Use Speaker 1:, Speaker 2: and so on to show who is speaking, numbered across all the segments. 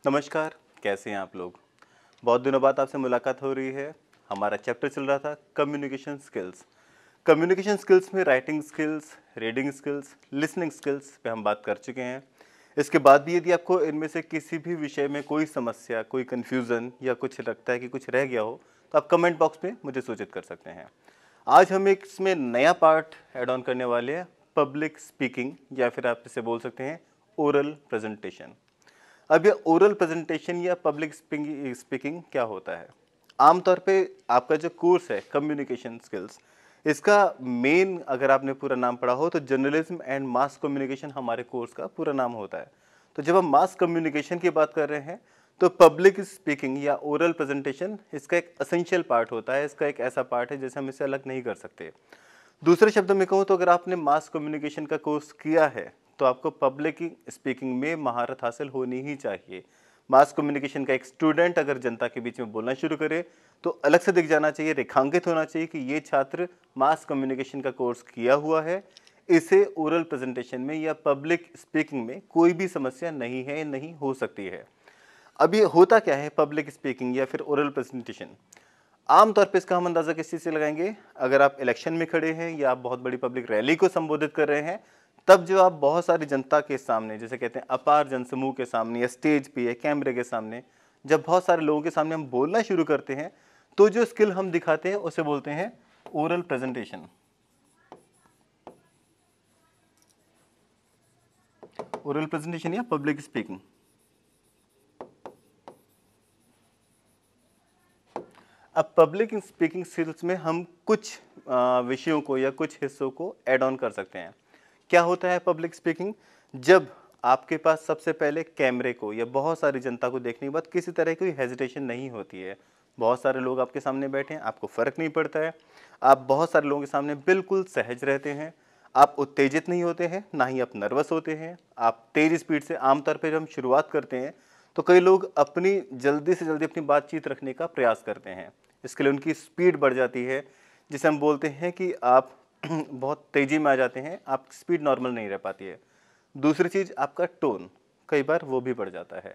Speaker 1: नमस्कार, कैसे हैं आप लोग? बहुत दिनों बाद आपसे मुलाकात हो रही है। हमारा चैप्टर चल रहा था कम्युनिकेशन स्किल्स। कम्युनिकेशन स्किल्स में writing skills, reading skills, listening skills पे हम बात कर चुके हैं। इसके बाद भी यदि आपको इनमें से किसी भी विषय में कोई समस्या, कोई कन्फ्यूज़न या कुछ लगता है कि कुछ रह गया हो, तो आप कमेंट बॉक्स में मुझे सूचित कर सकते हैं। आज हम एक इसमें नया पार्ट ऐड ऑन करने वाले हैं, पब्लिक स्पीकिंग या फिर आप इसे बोल सकते हैं ओरल प्रेजेंटेशन। अब ये ओरल प्रेजेंटेशन या पब्लिक स्पीकिंग क्या होता है? आमतौर पे आपका जो कोर्स है कम्युनिकेशन स्किल्स, इसका मेन अगर आपने पूरा नाम पढ़ा हो तो जर्नलिज्म एंड मास कम्युनिकेशन हमारे कोर्स का पूरा नाम होता है। तो जब हम मास कम्युनिकेशन की बात कर रहे हैं तो पब्लिक स्पीकिंग या ओरल प्रेजेंटेशन इसका एक असेंशियल पार्ट होता है, इसका एक ऐसा पार्ट है जिसे हम इसे अलग नहीं कर सकते। दूसरे शब्दों में कहूँ तो अगर आपने मास कम्युनिकेशन का कोर्स किया है तो आपको पब्लिक स्पीकिंग में महारत हासिल होनी ही चाहिए। मास कम्युनिकेशन का एक स्टूडेंट अगर जनता के बीच में बोलना शुरू करे तो अलग से दिख जाना चाहिए, रेखांकित होना चाहिए कि ये छात्र मास कम्युनिकेशन का कोर्स किया हुआ है, इसे ओरल प्रेजेंटेशन में या पब्लिक स्पीकिंग में कोई भी समस्या नहीं है, नहीं हो सकती है। अब ये होता क्या है पब्लिक स्पीकिंग या फिर ओरल प्रेजेंटेशन? आमतौर पे इसका हम अंदाज़ा किस चीज़ से लगाएंगे? अगर आप इलेक्शन में खड़े हैं या आप बहुत बड़ी पब्लिक रैली को संबोधित कर रहे हैं, तब जो आप बहुत सारी जनता के सामने, जिसे कहते हैं अपार जनसमूह के सामने या स्टेज पे या कैमरे के सामने, जब बहुत सारे लोगों के सामने हम बोलना शुरू करते हैं, तो जो स्किल हम दिखाते हैं उसे बोलते हैं ओरल प्रेजेंटेशन। ओरल प्रेजेंटेशन या पब्लिक स्पीकिंग। अब पब्लिक स्पीकिंग स्किल्स में हम कुछ विषयों को या कुछ हिस्सों को ऐड ऑन कर सकते हैं। क्या होता है पब्लिक स्पीकिंग? जब आपके पास सबसे पहले कैमरे को या बहुत सारी जनता को देखने के बाद किसी तरह की हेजिटेशन नहीं होती है। बहुत सारे लोग आपके सामने बैठे हैं, आपको फ़र्क नहीं पड़ता है। आप बहुत सारे लोगों के सामने बिल्कुल सहज रहते हैं। आप उत्तेजित नहीं होते हैं, ना ही आप नर्वस होते हैं। आप तेज़ स्पीड से आमतौर पे जब हम शुरुआत करते हैं, तो कई लोग अपनी जल्दी से जल्दी अपनी बातचीत रखने का प्रयास करते हैं। इसके लिए उनकी स्पीड बढ़ जाती है, जिसे हम बोलते हैं कि आप बहुत तेज़ी में आ जाते हैं, आपकी स्पीड नॉर्मल नहीं रह पाती है। दूसरी चीज़ आपका टोन, कई बार वो भी बढ़ जाता है।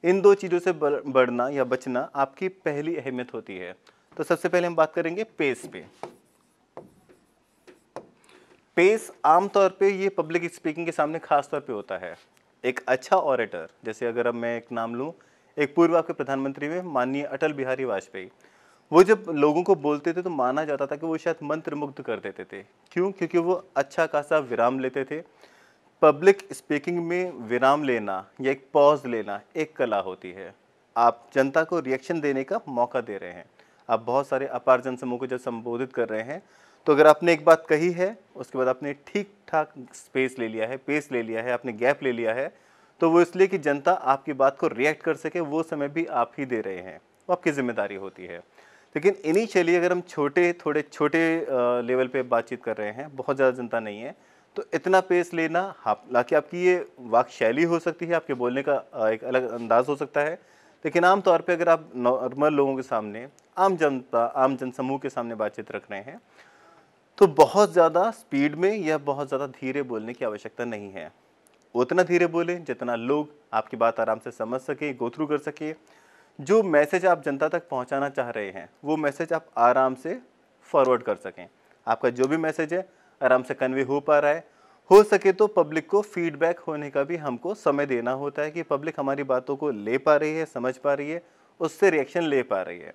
Speaker 1: इन 2 चीज़ों से बढ़ना या बचना आपकी पहली अहमियत होती है। तो सबसे पहले हम बात करेंगे पेस पे। पेस आमतौर पे ये पब्लिक स्पीकिंग के सामने खास तौर पे होता है। एक अच्छा ऑरेटर, जैसे अगर अब मैं एक नाम लूँ, एक पूर्व आपके प्रधानमंत्री में माननीय अटल बिहारी वाजपेयी, वो जब लोगों को बोलते थे तो माना जाता था कि वो शायद मंत्रमुग्ध कर देते थे। क्यों? क्योंकि वो अच्छा खासा विराम लेते थे। पब्लिक स्पीकिंग में विराम लेना या एक पॉज़ लेना एक कला होती है। आप जनता को रिएक्शन देने का मौका दे रहे हैं। आप बहुत सारे अपार जनसमूह को जब संबोधित कर रहे हैं, तो अगर आपने एक बात कही है, उसके बाद आपने ठीक-ठाक स्पेस ले लिया है, पेस ले लिया है, आपने गैप ले लिया है, तो वो इसलिए कि जनता आपकी बात को रिएक्ट कर सके, वो समय भी आप ही दे रहे हैं। वो आपकी ज़िम्मेदारी होती है। लेकिन इनिशियली अगर हम थोड़े छोटे लेवल पे बातचीत कर रहे हैं, बहुत ज़्यादा जनता नहीं है, तो इतना पेस लेना, हालाँकि आपकी ये वाक शैली हो सकती है, आपके बोलने का एक अलग अंदाज़ हो सकता है, लेकिन आम तौर पे अगर आप नॉर्मल लोगों के सामने, आम जनता, आम जनसमूह के सामने बातचीत रख रहे हैं, तो बहुत ज़्यादा स्पीड में या बहुत ज़्यादा धीरे बोलने की आवश्यकता नहीं है। उतना धीरे बोलें जितना लोग आपकी बात आराम से समझ सकें, गो थ्रू कर सकें। जो मैसेज आप जनता तक पहुंचाना चाह रहे हैं, वो मैसेज आप आराम से फॉरवर्ड कर सकें। आपका जो भी मैसेज है आराम से कन्वे हो पा रहा है। हो सके तो पब्लिक को फीडबैक होने का भी हमको समय देना होता है कि पब्लिक हमारी बातों को ले पा रही है, समझ पा रही है, उससे रिएक्शन ले पा रही है।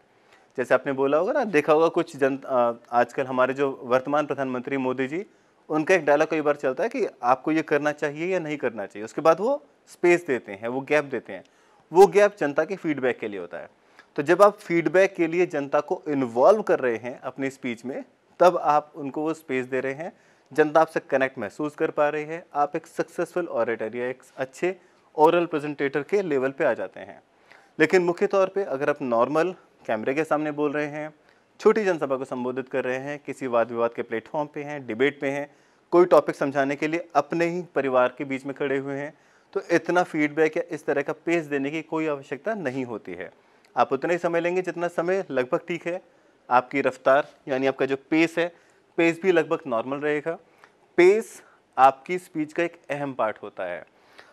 Speaker 1: जैसे आपने बोला होगा ना, देखा होगा कुछ आजकल हमारे जो वर्तमान प्रधानमंत्री मोदी जी, उनका एक डायलॉग कई बार चलता है कि आपको ये करना चाहिए या नहीं करना चाहिए। उसके बाद वो स्पेस देते हैं, वो गैप देते हैं। वो गैप जनता के फीडबैक के लिए होता है। तो जब आप फीडबैक के लिए जनता को इन्वॉल्व कर रहे हैं अपनी स्पीच में, तब आप उनको वो स्पेस दे रहे हैं। जनता आपसे कनेक्ट महसूस कर पा रही है। आप एक सक्सेसफुल ऑरेटर या एक अच्छे ओरल प्रेजेंटेटर के लेवल पे आ जाते हैं। लेकिन मुख्य तौर पे अगर आप नॉर्मल कैमरे के सामने बोल रहे हैं, छोटी जनसभा को संबोधित कर रहे हैं, किसी वाद विवाद के प्लेटफॉर्म पे हैं, डिबेट पे हैं, कोई टॉपिक समझाने के लिए अपने ही परिवार के बीच में खड़े हुए हैं, तो इतना फीडबैक या इस तरह का पेस देने की कोई आवश्यकता नहीं होती है। आप उतना ही समय लेंगे जितना समय लगभग ठीक है। आपकी रफ्तार यानी आपका जो पेस है, पेस भी लगभग नॉर्मल रहेगा। पेस आपकी स्पीच का एक अहम पार्ट होता है।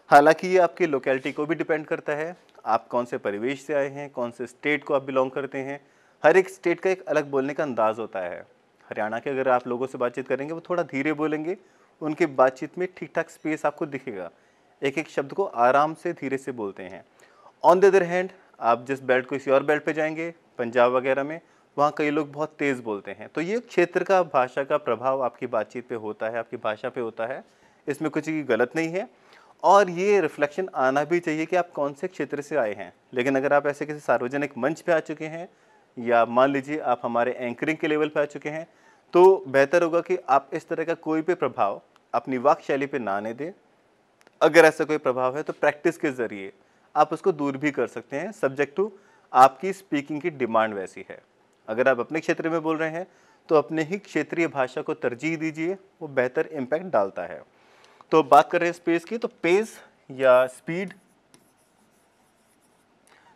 Speaker 1: हालांकि ये आपकी लोकेलिटी को भी डिपेंड करता है, आप कौन से परिवेश से आए हैं, कौन से स्टेट को आप बिलोंग करते हैं। हर एक स्टेट का एक अलग बोलने का अंदाज़ होता है। हरियाणा के अगर आप लोगों से बातचीत करेंगे वो थोड़ा धीरे बोलेंगे, उनकी बातचीत में ठीक ठाक स्पेस आपको दिखेगा, एक एक शब्द को आराम से धीरे से बोलते हैं। ऑन द अदर हैंड आप जिस बेल्ट को किसी और बेल्ट पे जाएंगे, पंजाब वगैरह में, वहाँ कई लोग बहुत तेज़ बोलते हैं। तो ये क्षेत्र का भाषा का प्रभाव आपकी बातचीत पे होता है, आपकी भाषा पे होता है, इसमें कुछ ही गलत नहीं है। और ये रिफ्लेक्शन आना भी चाहिए कि आप कौन से क्षेत्र से आए हैं। लेकिन अगर आप ऐसे किसी सार्वजनिक मंच पे आ चुके हैं, या मान लीजिए आप हमारे एंकरिंग के लेवल पे आ चुके हैं, तो बेहतर होगा कि आप इस तरह का कोई भी प्रभाव अपनी वाक शैली पे ना आने दें। अगर ऐसा कोई प्रभाव है तो प्रैक्टिस के ज़रिए आप उसको दूर भी कर सकते हैं, सब्जेक्ट टू आपकी स्पीकिंग की डिमांड वैसी है। अगर आप अपने क्षेत्र में बोल रहे हैं तो अपने ही क्षेत्रीय भाषा को तरजीह दीजिए, वो बेहतर इम्पैक्ट डालता है। तो बात कर रहे हैं स्पेस की, तो पेस या स्पीड,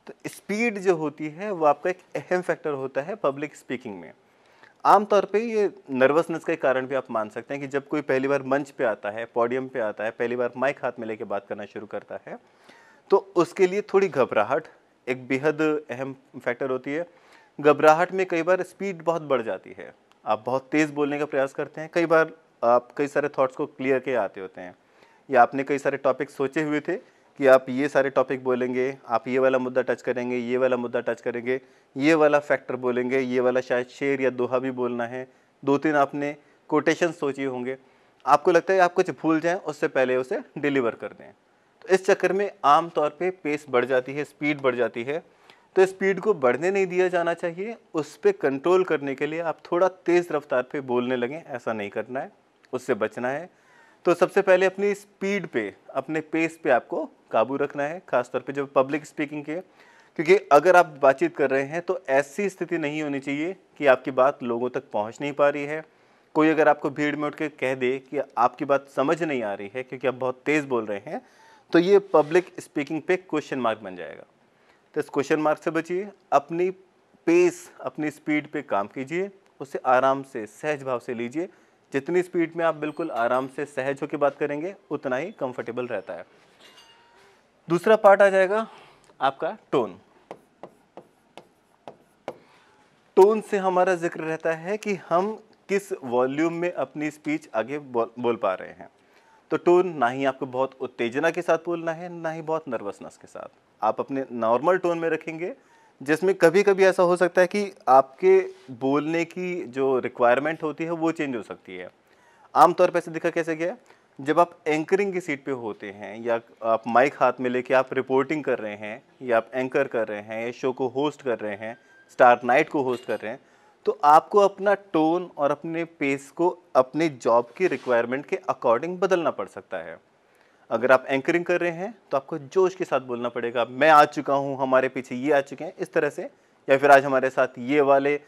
Speaker 1: तो स्पीड जो होती है वो आपका एक अहम फैक्टर होता है पब्लिक स्पीकिंग में। आमतौर पे ये नर्वसनेस का कारण भी आप मान सकते हैं कि जब कोई पहली बार मंच पे आता है, पोडियम पे आता है, पहली बार माइक हाथ में लेके बात करना शुरू करता है, तो उसके लिए थोड़ी घबराहट एक बेहद अहम फैक्टर होती है। घबराहट में कई बार स्पीड बहुत बढ़ जाती है, आप बहुत तेज़ बोलने का प्रयास करते हैं, कई बार आप कई सारे थॉट्स को क्लियर के आते होते हैं, या आपने कई सारे टॉपिक सोचे हुए थे कि आप ये सारे टॉपिक बोलेंगे, आप ये वाला मुद्दा टच करेंगे, ये वाला मुद्दा टच करेंगे, ये वाला फैक्टर बोलेंगे, ये वाला शायद शेर या दोहा भी बोलना है, 2-3 आपने कोटेशन सोचे होंगे, आपको लगता है आप कुछ भूल जाएं उससे पहले उसे डिलीवर कर दें। तो इस चक्कर में आम तौर पे पेस बढ़ जाती है, स्पीड बढ़ जाती है। तो स्पीड को बढ़ने नहीं दिया जाना चाहिए, उस पर कंट्रोल करने के लिए आप थोड़ा तेज़ रफ्तार पे बोलने लगें, ऐसा नहीं करना है, उससे बचना है। तो सबसे पहले अपनी स्पीड पे, अपने पेस पे आपको काबू रखना है, खासतौर पे जब पब्लिक स्पीकिंग के, क्योंकि अगर आप बातचीत कर रहे हैं तो ऐसी स्थिति नहीं होनी चाहिए कि आपकी बात लोगों तक पहुंच नहीं पा रही है। कोई अगर आपको भीड़ में उठ के कह दे कि आपकी बात समझ नहीं आ रही है क्योंकि आप बहुत तेज़ बोल रहे हैं, तो ये पब्लिक स्पीकिंग पे क्वेश्चन मार्क बन जाएगा। तो इस क्वेश्चन मार्क से बचिए, अपनी पेस, अपनी स्पीड पे काम कीजिए, उसे आराम से सहज भाव से लीजिए। जितनी स्पीड में आप बिल्कुल आराम से सहज होकर बात करेंगे उतना ही कंफर्टेबल रहता है। दूसरा पार्ट आ जाएगा आपका टोन। टोन से हमारा जिक्र रहता है कि हम किस वॉल्यूम में अपनी स्पीच आगे बोल पा रहे हैं। तो टोन ना ही आपको बहुत उत्तेजना के साथ बोलना है, ना ही बहुत नर्वसनेस के साथ। आप अपने नॉर्मल टोन में रखेंगे, जिसमें कभी कभी ऐसा हो सकता है कि आपके बोलने की जो रिक्वायरमेंट होती है वो चेंज हो सकती है। आमतौर पर ऐसे दिखा कैसे गया, जब आप एंकरिंग की सीट पे होते हैं या आप माइक हाथ में लेके आप रिपोर्टिंग कर रहे हैं, या आप एंकर कर रहे हैं, या शो को होस्ट कर रहे हैं, स्टार नाइट को होस्ट कर रहे हैं, तो आपको अपना टोन और अपने पेस को अपने जॉब की रिक्वायरमेंट के अकॉर्डिंग बदलना पड़ सकता है। अगर आप एंकरिंग कर रहे हैं तो आपको जोश के साथ बोलना पड़ेगा, मैं आ चुका हूँ, हमारे पीछे ये आ चुके हैं, इस तरह से, या फिर आज हमारे साथ ये वाले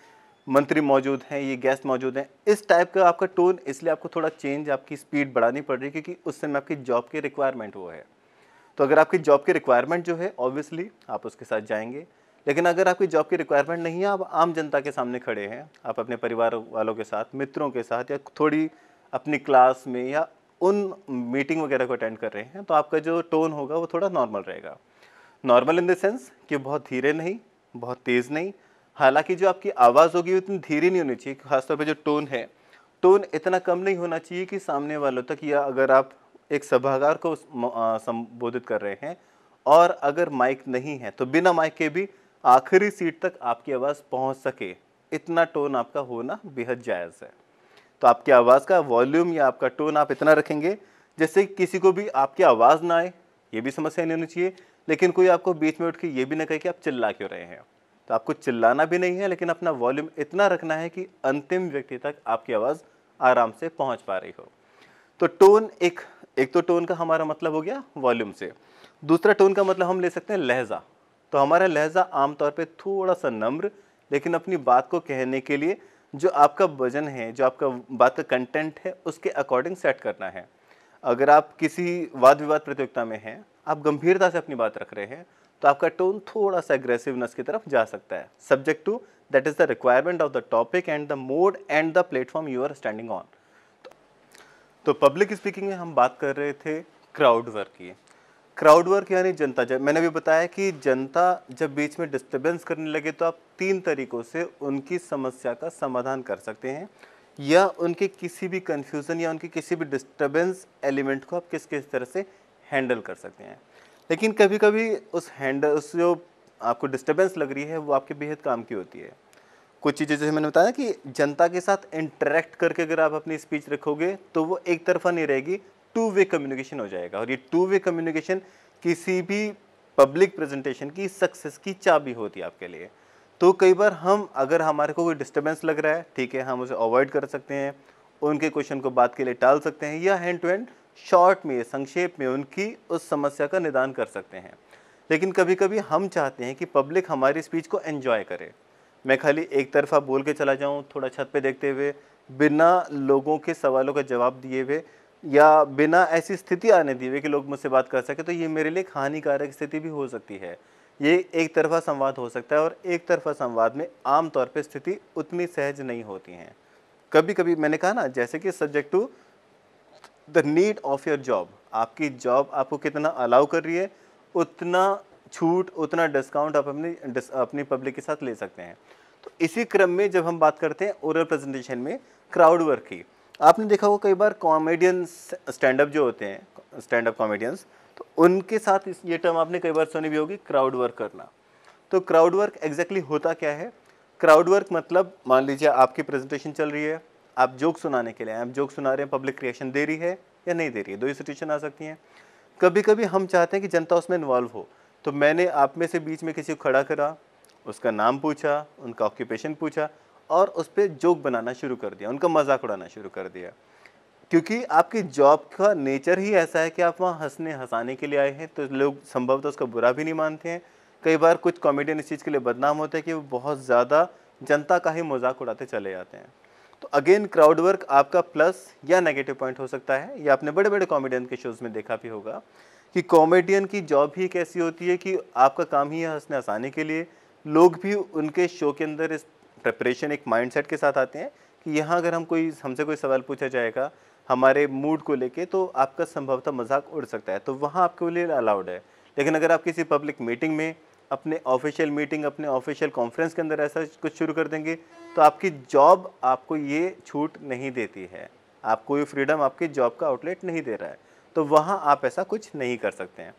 Speaker 1: मंत्री मौजूद हैं, ये गेस्ट मौजूद हैं, इस टाइप का आपका टोन। इसलिए आपको थोड़ा चेंज, आपकी स्पीड बढ़ानी पड़ रही है क्योंकि उस समय आपकी जॉब की रिक्वायरमेंट वो है। तो अगर आपकी जॉब की रिक्वायरमेंट जो है, ऑब्वियसली आप उसके साथ जाएंगे। लेकिन अगर आपकी जॉब की रिक्वायरमेंट नहीं है, आप आम जनता के सामने खड़े हैं, आप अपने परिवार वालों के साथ, मित्रों के साथ, या थोड़ी अपनी क्लास में या उन मीटिंग वगैरह को अटेंड कर रहे हैं, तो आपका जो टोन होगा वो थोड़ा नॉर्मल रहेगा। नॉर्मल इन द सेंस कि बहुत धीरे नहीं, बहुत तेज़ नहीं। हालांकि जो आपकी आवाज़ होगी उतनी धीरे नहीं होनी चाहिए, खासतौर पे जो टोन है, टोन इतना कम नहीं होना चाहिए कि सामने वालों तक, या अगर आप एक सभागार को संबोधित कर रहे हैं और अगर माइक नहीं है तो बिना माइक के भी आखिरी सीट तक आपकी आवाज़ पहुंच सके, इतना टोन आपका होना बेहद जायज़ है। तो आपकी आवाज़ का वॉल्यूम या आपका टोन आप इतना रखेंगे जिससे किसी को भी आपकी आवाज़ ना आए, ये भी समस्या नहीं होनी चाहिए, लेकिन कोई आपको बीच में उठ के ये भी ना कहे कि आप चिल्ला क्यों रहे हैं। तो आपको चिल्लाना भी नहीं है, लेकिन अपना वॉल्यूम इतना रखना है कि अंतिम व्यक्ति तक आपकी आवाज़ आराम से पहुंच पा रही हो। तो टोन एक तो टोन का हमारा मतलब हो गया वॉल्यूम से। दूसरा टोन का मतलब हम ले सकते हैं लहजा। तो हमारा लहजा आमतौर पे थोड़ा सा नम्र, लेकिन अपनी बात को कहने के लिए जो आपका वजन है, जो आपका बात का कंटेंट है, उसके अकॉर्डिंग सेट करना है। अगर आप किसी वाद विवाद प्रतियोगिता में हैं, आप गंभीरता से अपनी बात रख रहे हैं, तो आपका टोन थोड़ा सा एग्रेसिवनेस की तरफ जा सकता है, subject to that is the requirement of the topic and the mode and the platform you are standing on. तो पब्लिक स्पीकिंग में हम बात कर रहे थे क्राउड वर्क की। क्राउड वर्क यानी जनता, जब मैंने भी बताया कि जनता जब बीच में डिस्टरबेंस करने लगे तो आप 3 तरीकों से उनकी समस्या का समाधान कर सकते हैं, या उनके किसी भी कन्फ्यूज़न या उनके किसी भी डिस्टरबेंस एलिमेंट को आप किस किस तरह से हैंडल कर सकते हैं। लेकिन कभी-कभी उस जो आपको डिस्टरबेंस लग रही है वो आपके बेहद काम की होती है। कुछ चीज़ें जैसे मैंने बताया कि जनता के साथ इंटरेक्ट करके अगर आप अपनी स्पीच रखोगे तो वो एक तरफा नहीं रहेगी, टू वे कम्युनिकेशन हो जाएगा, और ये टू वे कम्युनिकेशन किसी भी पब्लिक प्रेजेंटेशन की सक्सेस की चाबी होती है आपके लिए। तो कई बार हम, अगर हमारे को कोई डिस्टरबेंस लग रहा है, ठीक है, हम उसे अवॉइड कर सकते हैं, उनके क्वेश्चन को बात के लिए टाल सकते हैं, या हैंड टू हैंड शॉर्ट में, संक्षेप में उनकी उस समस्या का निदान कर सकते हैं। लेकिन कभी कभी हम चाहते हैं कि पब्लिक हमारी स्पीच को एंजॉय करे। मैं खाली एक तरफा बोल के चला जाऊं, थोड़ा छत पे देखते हुए, बिना लोगों के सवालों का जवाब दिए हुए, या बिना ऐसी स्थिति आने दिए हुए कि लोग मुझसे बात कर सके, तो ये मेरे लिए एक हानिकारक स्थिति भी हो सकती है। ये एक तरफा संवाद हो सकता है, और एक तरफा संवाद में आम तौर पे स्थिति उतनी सहज नहीं होती हैं। कभी कभी मैंने कहा ना, जैसे कि subject to the need of your job, आपकी जॉब आपको कितना अलाउ कर रही है, उतना छूट, उतना डिस्काउंट आप अपनी पब्लिक के साथ ले सकते हैं। तो इसी क्रम में जब हम बात करते हैं ओरल प्रेजेंटेशन में क्राउड वर्क की, आपने देखा होगा कई बार कॉमेडियंस, स्टैंड अप जो होते हैं, स्टैंड अप कॉमेडियंस, तो उनके साथ ये टर्म आपने कई बार सुनी भी होगी, क्राउड वर्क करना। तो क्राउड वर्क एग्जैक्टली होता क्या है? क्राउड वर्क मतलब, मान लीजिए आपकी प्रेजेंटेशन चल रही है, आप जोक सुनाने के लिए, आप जोक सुना रहे हैं, पब्लिक रिएक्शन दे रही है या नहीं दे रही है, दो ही सिचुएशन आ सकती हैं। कभी कभी हम चाहते हैं कि जनता उसमें इन्वॉल्व हो, तो मैंने आप में से बीच में किसी को खड़ा करा, उसका नाम पूछा, उनका ऑक्यूपेशन पूछा, और उस पर जोक बनाना शुरू कर दिया, उनका मजाक उड़ाना शुरू कर दिया। क्योंकि आपकी जॉब का नेचर ही ऐसा है कि आप वहाँ हंसने हंसाने के लिए आए हैं, तो लोग संभवतः उसका बुरा भी नहीं मानते हैं। कई बार कुछ कॉमेडियन इस चीज़ के लिए बदनाम होते हैं कि वो बहुत ज़्यादा जनता का ही मजाक उड़ाते चले जाते हैं। तो अगेन क्राउड वर्क आपका प्लस या नेगेटिव पॉइंट हो सकता है। ये आपने बड़े बड़े कॉमेडियन के शोज़ में देखा भी होगा कि कॉमेडियन की जॉब ही कैसी होती है कि आपका काम ही है हंसने हंसाने के लिए। लोग भी उनके शो के अंदर इस प्रिपरेशन, एक माइंडसेट के साथ आते हैं कि यहाँ अगर हमसे कोई सवाल पूछा जाएगा हमारे मूड को लेके, तो आपका संभवतः मजाक उड़ सकता है, तो वहाँ आपके लिए अलाउड है। लेकिन अगर आप किसी पब्लिक मीटिंग में, अपने ऑफिशियल मीटिंग, अपने ऑफिशियल कॉन्फ्रेंस के अंदर ऐसा कुछ शुरू कर देंगे, तो आपकी जॉब आपको ये छूट नहीं देती है, आपको ये फ्रीडम आपकी जॉब का आउटलेट नहीं दे रहा है, तो वहाँ आप ऐसा कुछ नहीं कर सकते हैं।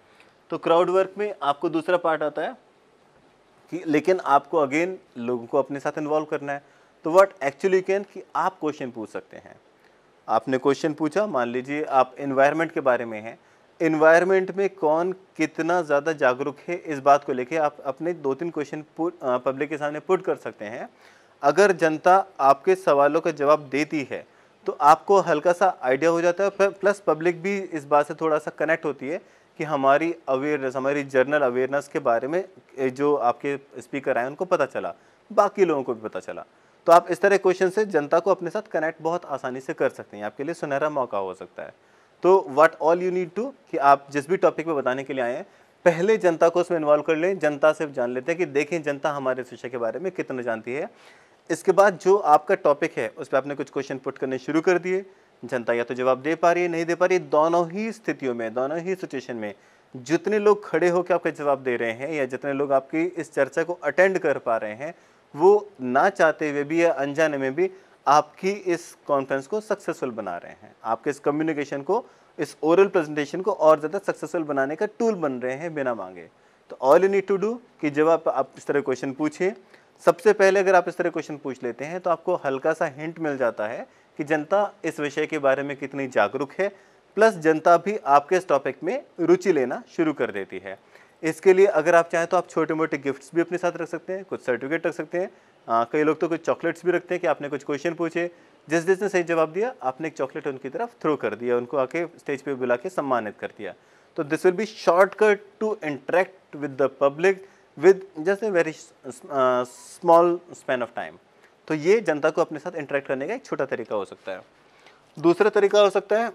Speaker 1: तो क्राउड वर्क में आपको दूसरा पार्ट आता है कि लेकिन आपको अगेन लोगों को अपने साथ इन्वॉल्व करना है। तो व्हाट एक्चुअली कैन, कि आप क्वेश्चन पूछ सकते हैं। आपने क्वेश्चन पूछा, मान लीजिए आप एनवायरनमेंट के बारे में हैं, एनवायरनमेंट में कौन कितना ज़्यादा जागरूक है, इस बात को लेके आप अपने 2-3 क्वेश्चन पब्लिक के सामने पुट कर सकते हैं। अगर जनता आपके सवालों का जवाब देती है तो आपको हल्का सा आइडिया हो जाता है, प्लस पब्लिक भी इस बात से थोड़ा सा कनेक्ट होती है कि हमारी अवेयरनेस, हमारी जर्नल अवेयरनेस के बारे में जो आपके स्पीकर आए उनको पता चला, बाकी लोगों को भी पता चला। तो आप इस तरह क्वेश्चन से जनता को अपने साथ कनेक्ट बहुत आसानी से कर सकते हैं, आपके लिए सुनहरा मौका हो सकता है। तो what all you need to, कि आप जिस भी टॉपिक पे बताने के लिए आए हैं, पहले जनता को उसमें इन्वॉल्व कर लें, जनता से जान लेते हैं कि देखें जनता हमारे विषय के बारे में कितना जानती है। इसके बाद जो आपका टॉपिक है उस पर आपने कुछ क्वेश्चन पुट करने शुरू कर दिए, जनता या तो जवाब दे पा रही है, नहीं दे पा रही है, दोनों ही स्थितियों में, दोनों ही सिचुएशन में जितने लोग खड़े होकर आपका जवाब दे रहे हैं या जितने लोग आपकी इस चर्चा को अटेंड कर पा रहे हैं, वो ना चाहते हुए भी या अनजाने में भी आपकी इस कॉन्फ्रेंस को सक्सेसफुल बना रहे हैं, आपके इस कम्युनिकेशन को, इस ओरल प्रेजेंटेशन को और ज़्यादा सक्सेसफुल बनाने का टूल बन रहे हैं बिना मांगे। तो all you need to do कि जब आप इस तरह क्वेश्चन पूछें, सबसे पहले अगर आप इस तरह क्वेश्चन पूछ लेते हैं तो आपको हल्का सा हिंट मिल जाता है कि जनता इस विषय के बारे में कितनी जागरूक है, प्लस जनता भी आपके इस टॉपिक में रुचि लेना शुरू कर देती है। इसके लिए अगर आप चाहें तो आप छोटे मोटे गिफ्ट्स भी अपने साथ रख सकते हैं, कुछ सर्टिफिकेट रख सकते हैं, कई लोग तो कुछ चॉकलेट्स भी रखते हैं कि आपने कुछ क्वेश्चन पूछे, जिस जिसने सही जवाब दिया आपने एक चॉकलेट उनकी तरफ थ्रो कर दिया, उनको आके स्टेज पे बुला के सम्मानित कर दिया। तो this will be shortcut to interact with the public with just a very small span of time. तो ये जनता को अपने साथ इंटरेक्ट करने का एक छोटा तरीका हो सकता है। दूसरा तरीका हो सकता है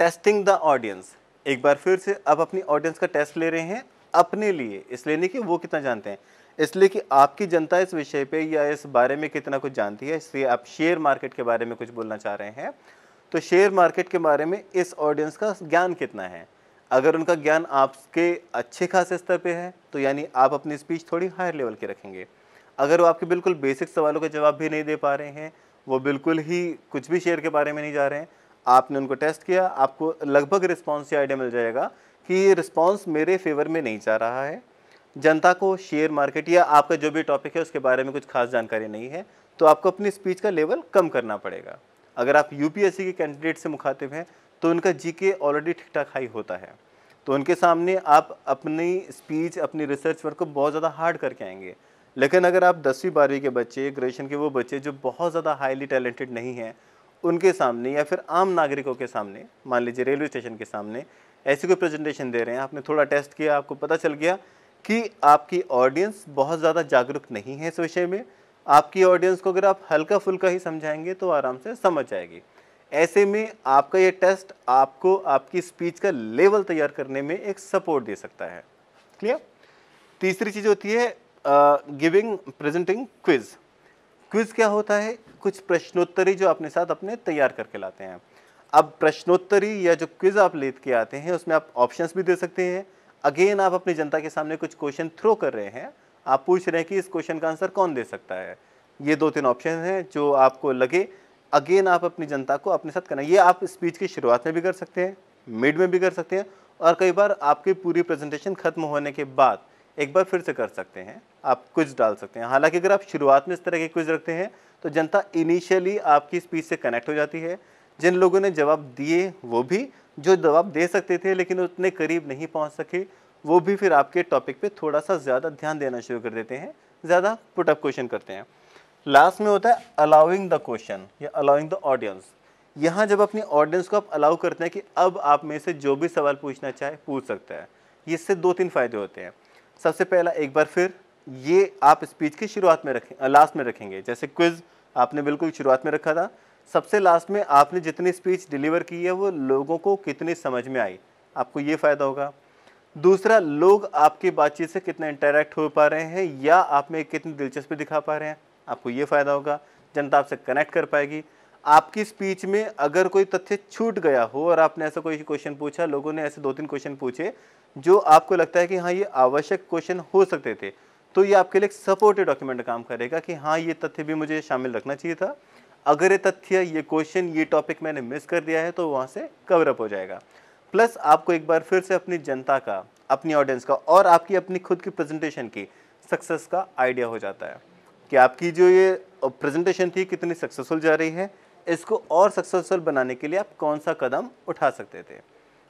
Speaker 1: टेस्टिंग द ऑडियंस। एक बार फिर से आप अपनी ऑडियंस का टेस्ट ले रहे हैं अपने लिए, इसलिए नहीं कि वो कितना जानते हैं, इसलिए कि आपकी जनता इस विषय पे या इस बारे में कितना कुछ जानती है, इसलिए आप शेयर मार्केट के बारे में कुछ बोलना चाह रहे हैं। तो शेयर मार्केट के बारे में इस ऑडियंस का ज्ञान कितना है। अगर उनका ज्ञान आपके अच्छे खासे स्तर पे है तो यानी आप अपनी स्पीच थोड़ी हायर लेवल की रखेंगे। अगर वो आपके बिल्कुल बेसिक सवालों के जवाब भी नहीं दे पा रहे हैं, वो बिल्कुल ही कुछ भी शेयर के बारे में नहीं जा रहे हैं, आपने उनको टेस्ट किया, आपको लगभग रिस्पॉन्स से आइडिया मिल जाएगा कि ये रिस्पॉन्स मेरे फेवर में नहीं जा रहा है, जनता को शेयर मार्केट या आपका जो भी टॉपिक है उसके बारे में कुछ खास जानकारी नहीं है, तो आपको अपनी स्पीच का लेवल कम करना पड़ेगा। अगर आप यूपीएससी के कैंडिडेट से मुखातिब हैं तो उनका जीके ऑलरेडी ठीक ठाक हाई होता है, तो उनके सामने आप अपनी स्पीच, अपनी रिसर्च वर्क को बहुत ज़्यादा हार्ड करके आएंगे। लेकिन अगर आप 10वीं 12वीं के बच्चे, ग्रेजुएशन के वो बच्चे जो बहुत ज़्यादा हाईली टैलेंटेड नहीं हैं, उनके सामने या फिर आम नागरिकों के सामने, मान लीजिए रेलवे स्टेशन के सामने ऐसी कोई प्रेजेंटेशन दे रहे हैं, आपने थोड़ा टेस्ट किया, आपको पता चल गया कि आपकी ऑडियंस बहुत ज़्यादा जागरूक नहीं है इस विषय में, आपकी ऑडियंस को अगर आप हल्का फुल्का ही समझाएंगे तो आराम से समझ जाएगी। ऐसे में आपका ये टेस्ट आपको आपकी स्पीच का लेवल तैयार करने में एक सपोर्ट दे सकता है। क्लियर? तीसरी चीज़ होती है गिविंग प्रेजेंटिंग क्विज। क्विज क्या होता है? कुछ प्रश्नोत्तरी जो अपने साथ अपने तैयार करके लाते हैं। अब प्रश्नोत्तरी या जो क्विज आप लेके आते हैं उसमें आप ऑप्शंस भी दे सकते हैं। अगेन आप अपनी जनता के सामने कुछ क्वेश्चन थ्रो कर रहे हैं, आप पूछ रहे हैं कि इस क्वेश्चन का आंसर कौन दे सकता है। ये 2-3 ऑप्शन हैं जो आपको लगे, अगेन आप अपनी जनता को अपने साथ करना। ये आप स्पीच की शुरुआत में भी कर सकते हैं, मिड में भी कर सकते हैं, और कई बार आपकी पूरी प्रेजेंटेशन खत्म होने के बाद एक बार फिर से कर सकते हैं, आप क्विज डाल सकते हैं। हालांकि अगर आप शुरुआत में इस तरह के क्विज रखते हैं तो जनता इनिशियली आपकी स्पीच से कनेक्ट हो जाती है। जिन लोगों ने जवाब दिए वो भी, जो जवाब दे सकते थे लेकिन उतने करीब नहीं पहुंच सके, वो भी फिर आपके टॉपिक पे थोड़ा सा ज़्यादा ध्यान देना शुरू कर देते हैं, ज़्यादा पुटअप क्वेश्चन करते हैं। लास्ट में होता है अलाउइंग द क्वेश्चन या अलाउइंग द ऑडियंस। यहाँ जब अपनी ऑडियंस को आप अलाउ करते हैं कि अब आप में से जो भी सवाल पूछना चाहे पूछ सकता है, इससे 2-3 फायदे होते हैं। सबसे पहला, एक बार फिर ये आप स्पीच की शुरुआत में रखें, लास्ट में रखेंगे। जैसे क्विज आपने बिल्कुल शुरुआत में रखा था, सबसे लास्ट में आपने जितनी स्पीच डिलीवर की है वो लोगों को कितनी समझ में आई, आपको ये फ़ायदा होगा। दूसरा, लोग आपकी बातचीत से कितना इंटरेक्ट हो पा रहे हैं या आप में कितनी दिलचस्पी दिखा पा रहे हैं, आपको ये फ़ायदा होगा। जनता आपसे कनेक्ट कर पाएगी। आपकी स्पीच में अगर कोई तथ्य छूट गया हो और आपने ऐसा कोई क्वेश्चन पूछा, लोगों ने ऐसे 2-3 क्वेश्चन पूछे जो आपको लगता है कि हाँ ये आवश्यक क्वेश्चन हो सकते थे, तो ये आपके लिए एक सपोर्टिव डॉक्यूमेंट काम करेगा कि हाँ ये तथ्य भी मुझे शामिल रखना चाहिए था। अगर ये तथ्य, ये क्वेश्चन, ये टॉपिक मैंने मिस कर दिया है तो वहाँ से कवर अप हो जाएगा। प्लस आपको एक बार फिर से अपनी जनता का, अपनी ऑडियंस का और आपकी अपनी खुद की प्रेजेंटेशन की सक्सेस का आइडिया हो जाता है कि आपकी जो ये प्रेजेंटेशन थी कितनी सक्सेसफुल जा रही है, इसको और सक्सेसफुल बनाने के लिए आप कौन सा कदम उठा सकते थे।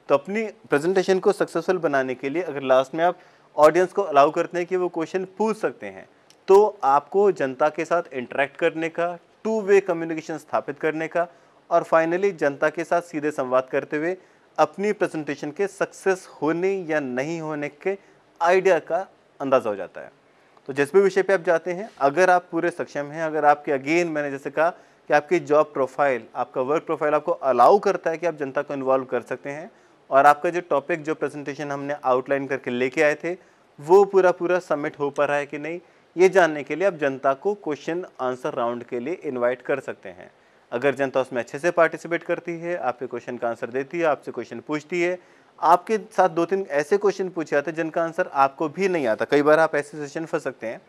Speaker 1: तो अपनी प्रेजेंटेशन को सक्सेसफुल बनाने के लिए अगर लास्ट में आप ऑडियंस को अलाउ करते हैं कि वो क्वेश्चन पूछ सकते हैं, तो आपको जनता के साथ इंटरेक्ट करने का, 2 वे कम्युनिकेशन स्थापित करने का और फाइनली जनता के साथ सीधे संवाद करते हुए अपनी प्रेजेंटेशन के सक्सेस होने या नहीं होने के आइडिया का अंदाज़ा हो जाता है। तो जिस भी विषय पे आप जाते हैं, अगर आप पूरे सक्षम हैं, अगर आपके, अगेन मैंने जैसे कहा कि आपकी जॉब प्रोफाइल, आपका वर्क प्रोफाइल आपको अलाउ करता है कि आप जनता को इन्वॉल्व कर सकते हैं और आपका जो टॉपिक, जो प्रेजेंटेशन हमने आउटलाइन करके लेके आए थे, वो पूरा सबमिट हो पा रहा है कि नहीं, ये जानने के लिए आप जनता को क्वेश्चन आंसर राउंड के लिए इन्वाइट कर सकते हैं। अगर जनता उसमें अच्छे से पार्टिसिपेट करती है, आपके क्वेश्चन का आंसर देती है, आपसे क्वेश्चन पूछती है, आपके साथ 2-3 ऐसे क्वेश्चन पूछे जाते हैं जिनका आंसर आपको भी नहीं आता। कई बार आप ऐसे सेशन फंस सकते हैं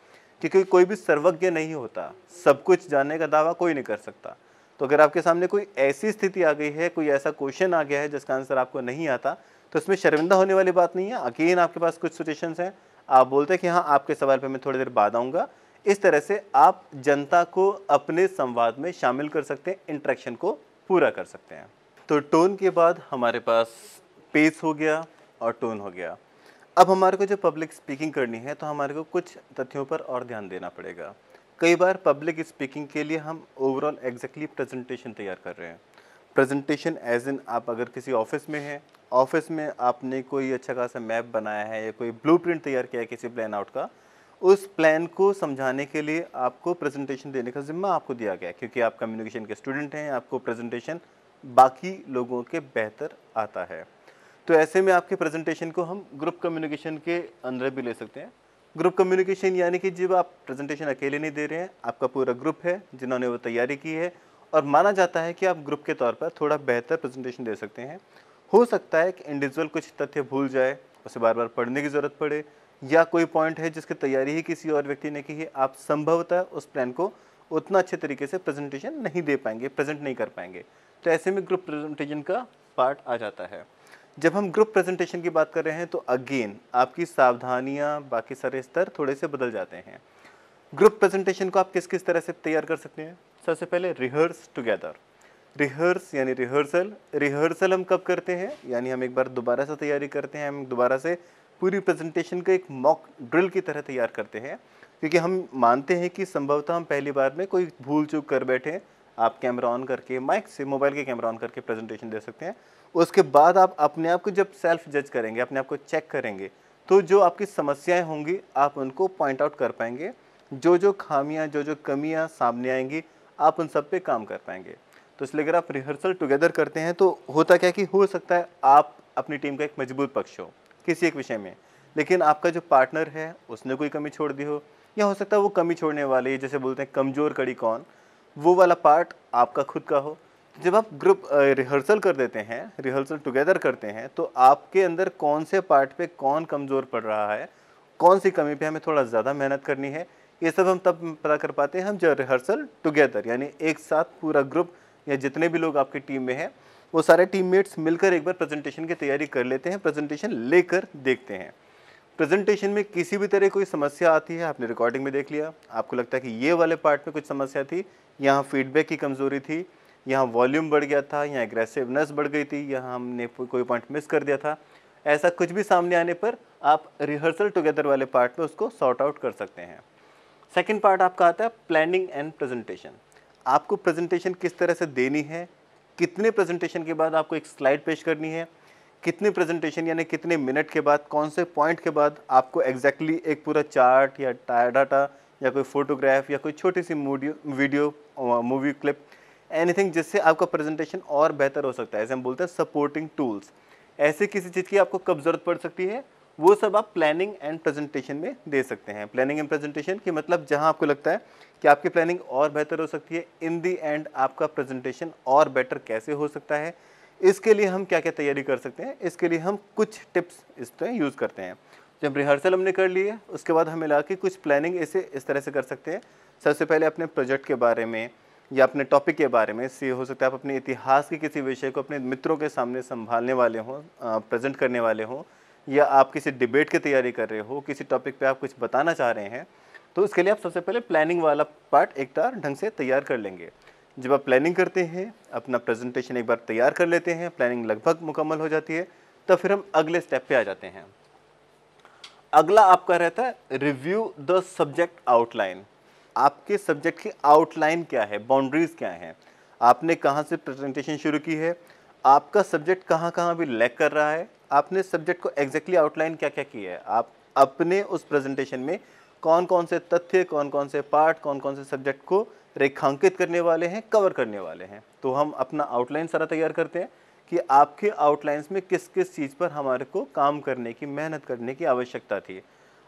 Speaker 1: क्योंकि कोई भी सर्वज्ञ नहीं होता, सब कुछ जानने का दावा कोई नहीं कर सकता। तो अगर आपके सामने कोई ऐसी स्थिति आ गई है, कोई ऐसा क्वेश्चन आ गया है जिसका आंसर आपको नहीं आता, तो इसमें शर्मिंदा होने वाली बात नहीं है। अगेन आपके पास कुछ सिचुएशंस हैं, आप बोलते हैं कि हाँ आपके सवाल पे मैं थोड़ी देर बाद आऊँगा। इस तरह से आप जनता को अपने संवाद में शामिल कर सकते हैं, इंटरेक्शन को पूरा कर सकते हैं। तो टोन के बाद हमारे पास पेस हो गया और टोन हो गया। अब हमारे को जो पब्लिक स्पीकिंग करनी है तो हमारे को कुछ तथ्यों पर और ध्यान देना पड़ेगा। कई बार पब्लिक स्पीकिंग के लिए हम ओवरऑल एग्जैक्टली प्रेजेंटेशन तैयार कर रहे हैं। प्रेजेंटेशन एज इन, आप अगर किसी ऑफिस में हैं, ऑफिस में आपने कोई अच्छा खासा मैप बनाया है या कोई ब्लूप्रिंट तैयार किया है किसी प्लान आउट का, उस प्लान को समझाने के लिए आपको प्रेजेंटेशन देने का जिम्मा आपको दिया गया है, क्योंकि आप कम्युनिकेशन के स्टूडेंट हैं, आपको प्रेजेंटेशन बाकी लोगों के बेहतर आता है। तो ऐसे में आपके प्रेजेंटेशन को हम ग्रुप कम्युनिकेशन के अंदर भी ले सकते हैं। ग्रुप कम्युनिकेशन यानी कि जब आप प्रेजेंटेशन अकेले नहीं दे रहे हैं, आपका पूरा ग्रुप है जिन्होंने वो तैयारी की है और माना जाता है कि आप ग्रुप के तौर पर थोड़ा बेहतर प्रेजेंटेशन दे सकते हैं। हो सकता है कि इंडिविजुअल कुछ तथ्य भूल जाए, उसे बार बार पढ़ने की ज़रूरत पड़े, या कोई पॉइंट है जिसकी तैयारी ही किसी और व्यक्ति ने की है, आप संभवतः उस प्लान को उतना अच्छे तरीके से प्रेजेंटेशन नहीं दे पाएंगे, प्रेजेंट नहीं कर पाएंगे। तो ऐसे में ग्रुप प्रेजेंटेशन का पार्ट आ जाता है। जब हम ग्रुप प्रेजेंटेशन की बात कर रहे हैं तो अगेन आपकी सावधानियां, बाकी सारे स्तर थोड़े से बदल जाते हैं। ग्रुप प्रेजेंटेशन को आप किस किस तरह से तैयार कर सकते हैं? सबसे पहले रिहर्स टुगेदर। रिहर्स यानी रिहर्सल। रिहर्सल हम कब करते हैं? यानी हम एक बार दोबारा से तैयारी करते हैं, हम दोबारा से पूरी प्रेजेंटेशन को एक मॉक ड्रिल की तरह तैयार करते हैं, क्योंकि हम मानते हैं कि संभवतः हम पहली बार में कोई भूल चूक कर बैठे। आप कैमरा ऑन करके, माइक से, मोबाइल के कैमरा ऑन करके प्रेजेंटेशन दे सकते हैं। उसके बाद आप अपने आप को जब सेल्फ जज करेंगे, अपने आप को चेक करेंगे, तो जो आपकी समस्याएं होंगी आप उनको पॉइंट आउट कर पाएंगे। जो जो खामियां, जो जो कमियां सामने आएंगी, आप उन सब पे काम कर पाएंगे। तो इसलिए अगर आप रिहर्सल टुगेदर करते हैं तो होता क्या कि हो सकता है आप अपनी टीम का एक मजबूत पक्ष हो किसी एक विषय में, लेकिन आपका जो पार्टनर है उसने कोई कमी छोड़ दी हो, या हो सकता है वो कमी छोड़ने वाले, जैसे बोलते हैं कमज़ोर कड़ी कौन, वो वाला पार्ट आपका खुद का हो। जब आप ग्रुप रिहर्सल कर देते हैं, रिहर्सल टुगेदर करते हैं, तो आपके अंदर कौन से पार्ट पे कौन कमज़ोर पड़ रहा है, कौन सी कमी पे हमें थोड़ा ज़्यादा मेहनत करनी है, ये सब हम तब पता कर पाते हैं हम जब रिहर्सल टुगेदर, यानी एक साथ पूरा ग्रुप या जितने भी लोग आपकी टीम में हैं वो सारे टीममेट्स मिलकर एक बार प्रेजेंटेशन की तैयारी कर लेते हैं, प्रेजेंटेशन लेकर देखते हैं। प्रेजेंटेशन में किसी भी तरह कोई समस्या आती है, आपने रिकॉर्डिंग में देख लिया, आपको लगता है कि ये वाले पार्ट में कुछ समस्या थी, यहाँ फीडबैक की कमज़ोरी थी, यहाँ वॉल्यूम बढ़ गया था, यहाँ एग्रेसिवनेस बढ़ गई थी, यहाँ हमने कोई पॉइंट मिस कर दिया था, ऐसा कुछ भी सामने आने पर आप रिहर्सल टुगेदर वाले पार्ट में उसको सॉर्ट आउट कर सकते हैं। सेकंड पार्ट आपका आता है प्लानिंग एंड प्रेजेंटेशन। आपको प्रेजेंटेशन किस तरह से देनी है, कितने प्रेजेंटेशन के बाद आपको एक स्लाइड पेश करनी है, कितने प्रेजेंटेशन यानी कितने मिनट के बाद, कौन से पॉइंट के बाद आपको एग्जैक्टली एक पूरा चार्ट या डाटा या कोई फोटोग्राफ या कोई छोटी सी वीडियो मूवी क्लिप, एनीथिंग जिससे आपका प्रेजेंटेशन और बेहतर हो सकता है, ऐसे हम बोलते हैं सपोर्टिंग टूल्स, ऐसे किसी चीज़ की आपको कब ज़रूरत पड़ सकती है, वो सब आप प्लानिंग एंड प्रेजेंटेशन में दे सकते हैं। प्लानिंग एंड प्रेजेंटेशन की मतलब जहां आपको लगता है कि आपकी प्लानिंग और बेहतर हो सकती है, इन दी एंड आपका प्रेजेंटेशन और बेटर कैसे हो सकता है, इसके लिए हम क्या क्या तैयारी कर सकते हैं, इसके लिए हम कुछ टिप्स इस तरह यूज़ करते हैं। जब रिहर्सल हमने कर ली है उसके बाद हम मिला के कुछ प्लानिंग इस तरह से कर सकते हैं। सबसे पहले अपने प्रोजेक्ट के बारे में या अपने टॉपिक के बारे में, इससे हो सकता है आप अपने इतिहास के किसी विषय को अपने मित्रों के सामने संभालने वाले हों, प्रेजेंट करने वाले हों, या आप किसी डिबेट की तैयारी कर रहे हो, किसी टॉपिक पे आप कुछ बताना चाह रहे हैं, तो इसके लिए आप सबसे पहले प्लानिंग वाला पार्ट एक बार ढंग से तैयार कर लेंगे। जब आप प्लानिंग करते हैं, अपना प्रेजेंटेशन एक बार तैयार कर लेते हैं, प्लानिंग लगभग मुकम्मल हो जाती है, तब फिर हम अगले स्टेप पे आ जाते हैं। अगला आपका रहता है रिव्यू द सब्जेक्ट आउटलाइन। आपके सब्जेक्ट की आउटलाइन क्या है, बाउंड्रीज क्या हैं, आपने कहाँ से प्रेजेंटेशन शुरू की है, आपका सब्जेक्ट कहाँ कहाँ भी लैग कर रहा है, आपने सब्जेक्ट को एग्जैक्टली आउटलाइन क्या क्या किया है, आप अपने उस प्रेजेंटेशन में कौन कौन से तथ्य, कौन कौन से पार्ट, कौन कौन से सब्जेक्ट को रेखांकित करने वाले हैं, कवर करने वाले हैं। तो हम अपना आउटलाइन सारा तैयार करते हैं कि आपके आउटलाइंस में किस किस चीज़ पर हमारे को काम करने की, मेहनत करने की आवश्यकता थी।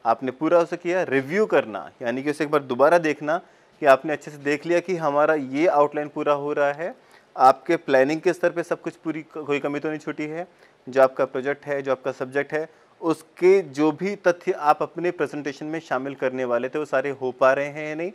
Speaker 1: आपने पूरा उसे किया। रिव्यू करना यानी कि उसे एक बार दोबारा देखना कि आपने अच्छे से देख लिया कि हमारा ये आउटलाइन पूरा हो रहा है, आपके प्लानिंग के स्तर पे सब कुछ पूरी, कोई कमी तो नहीं छूटी है, जो आपका प्रोजेक्ट है, जो आपका सब्जेक्ट है, उसके जो भी तथ्य आप अपने प्रेजेंटेशन में शामिल करने वाले थे वो सारे हो पा रहे हैं या नहीं,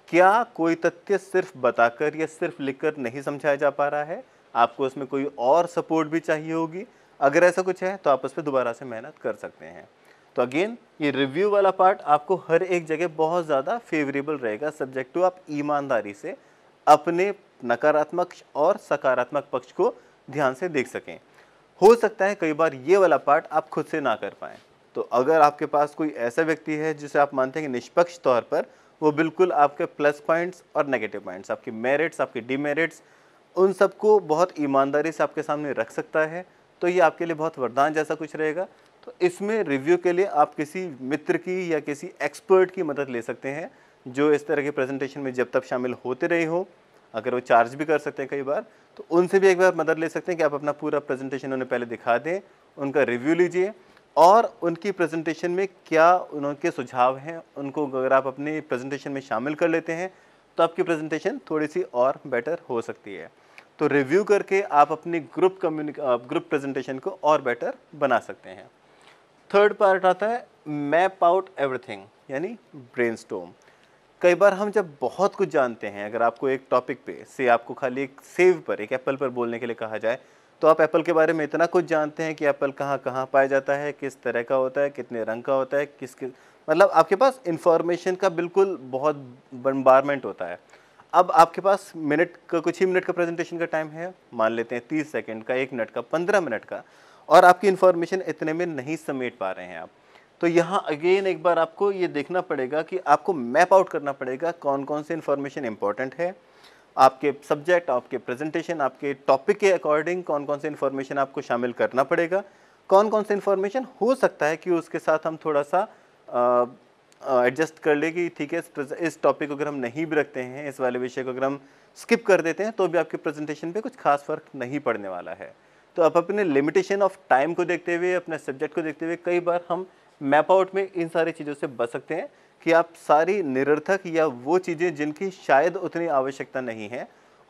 Speaker 1: क्या कोई तथ्य सिर्फ बताकर या सिर्फ लिखकर नहीं समझाया जा पा रहा है, आपको उसमें कोई और सपोर्ट भी चाहिए होगी। अगर ऐसा कुछ है तो आप उस पर दोबारा से मेहनत कर सकते हैं। तो अगेन ये रिव्यू वाला पार्ट आपको हर एक जगह बहुत ज़्यादा फेवरेबल रहेगा, सब्जेक्ट टू आप ईमानदारी से अपने नकारात्मक और सकारात्मक पक्ष को ध्यान से देख सकें। हो सकता है कई बार ये वाला पार्ट आप खुद से ना कर पाएँ, तो अगर आपके पास कोई ऐसा व्यक्ति है जिसे आप मानते हैं कि निष्पक्ष तौर पर वो बिल्कुल आपके प्लस पॉइंट्स और नेगेटिव पॉइंट्स, आपके मेरिट्स, आपके डीमेरिट्स, उन सबको बहुत ईमानदारी से आपके सामने रख सकता है, तो ये आपके लिए बहुत वरदान जैसा कुछ रहेगा। तो इसमें रिव्यू के लिए आप किसी मित्र की या किसी एक्सपर्ट की मदद ले सकते हैं, जो इस तरह के प्रेजेंटेशन में जब तक शामिल होते रहे हो, अगर वो चार्ज भी कर सकते हैं कई बार, तो उनसे भी एक बार मदद ले सकते हैं कि आप अपना पूरा प्रेजेंटेशन उन्हें पहले दिखा दें, उनका रिव्यू लीजिए और उनकी प्रेजेंटेशन में क्या उनके सुझाव हैं, उनको अगर आप अपनी प्रेजेंटेशन में शामिल कर लेते हैं तो आपकी प्रेजेंटेशन थोड़ी सी और बेटर हो सकती है। तो रिव्यू करके आप अपनी ग्रुप प्रेजेंटेशन को और बेटर बना सकते हैं। थर्ड पार्ट आता है मैप आउट एवरीथिंग, यानी ब्रेनस्टॉर्म। कई बार हम जब बहुत कुछ जानते हैं, अगर आपको एक टॉपिक पे से आपको खाली एक सेब पर, एक एप्पल पर बोलने के लिए कहा जाए, तो आप एप्पल के बारे में इतना कुछ जानते हैं कि एप्पल कहाँ कहाँ पाया जाता है, किस तरह का होता है, कितने रंग का होता है, मतलब आपके पास इंफॉर्मेशन का बिल्कुल बहुत बम्बारमेंट होता है। अब आपके पास कुछ ही मिनट का प्रेजेंटेशन का टाइम है, मान लेते हैं 30 सेकंड का, 1 मिनट का, 15 मिनट का, और आपकी इन्फॉर्मेशन इतने में नहीं समेट पा रहे हैं आप। तो यहाँ अगेन एक बार आपको ये देखना पड़ेगा कि आपको मैप आउट करना पड़ेगा कौन कौन से इन्फॉर्मेशन इंपॉर्टेंट है, आपके सब्जेक्ट, आपके प्रेजेंटेशन, आपके टॉपिक के अकॉर्डिंग कौन कौन से इन्फॉर्मेशन आपको शामिल करना पड़ेगा, कौन कौन से इन्फॉर्मेशन हो सकता है कि उसके साथ हम थोड़ा सा एडजस्ट कर ले कि ठीक है, इस टॉपिक को अगर हम नहीं भी रखते हैं, इस वाले विषय को अगर हम स्किप कर देते हैं, तो भी आपके प्रेजेंटेशन पे कुछ खास फर्क नहीं पड़ने वाला है। तो आप अपने लिमिटेशन ऑफ टाइम को देखते हुए, अपने सब्जेक्ट को देखते हुए, कई बार हम मैप आउट में इन सारी चीज़ों से बच सकते हैं कि आप सारी निरर्थक या वो चीज़ें जिनकी शायद उतनी आवश्यकता नहीं है,